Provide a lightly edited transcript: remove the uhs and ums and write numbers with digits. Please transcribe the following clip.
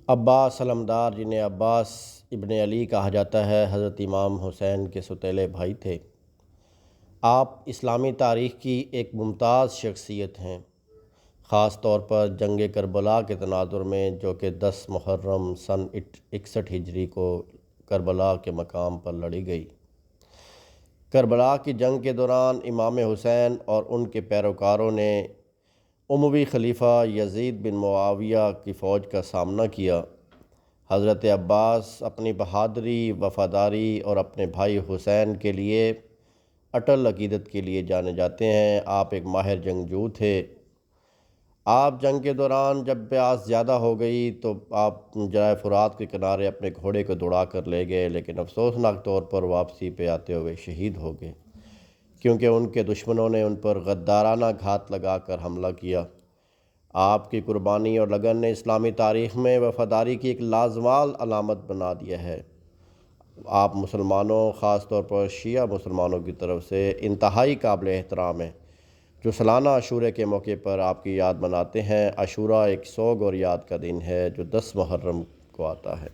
عباس علمدار جنہیں عباس ابن علی کہا جاتا ہے، حضرت امام حسین کے سوتیلے بھائی تھے۔ آپ اسلامی تاریخ کی ایک ممتاز شخصیت ہیں، خاص طور پر جنگ کربلا کے تناظر میں، جو کہ 10 محرم سن 61 ہجری کو کربلا کے مقام پر لڑی گئی۔ کربلا کی جنگ کے دوران امام حسین اور ان کے پیروکاروں نے اموی خلیفہ یزید بن معاویہ کی فوج کا سامنا کیا۔ حضرت عباس اپنی بہادری، وفاداری اور اپنے بھائی حسین کے لیے اٹل عقیدت کے لیے جانے جاتے ہیں۔ آپ ایک ماہر جنگجو تھے۔ آپ جنگ کے دوران جب پیاس زیادہ ہو گئی تو آپ دریائے فرات کے کنارے اپنے گھوڑے کو دوڑا کر لے گئے، لیکن افسوسناک طور پر واپسی پہ آتے ہوئے شہید ہو گئے، کیونکہ ان کے دشمنوں نے ان پر غدارانہ گھات لگا کر حملہ کیا۔ آپ کی قربانی اور لگن نے اسلامی تاریخ میں وفاداری کی ایک لازوال علامت بنا دیا ہے۔ آپ مسلمانوں، خاص طور پر شیعہ مسلمانوں کی طرف سے انتہائی قابل احترام ہیں، جو سالانہ عاشورے کے موقع پر آپ کی یاد مناتے ہیں۔ عاشورہ ایک سوگ اور یاد کا دن ہے جو 10 محرم کو آتا ہے۔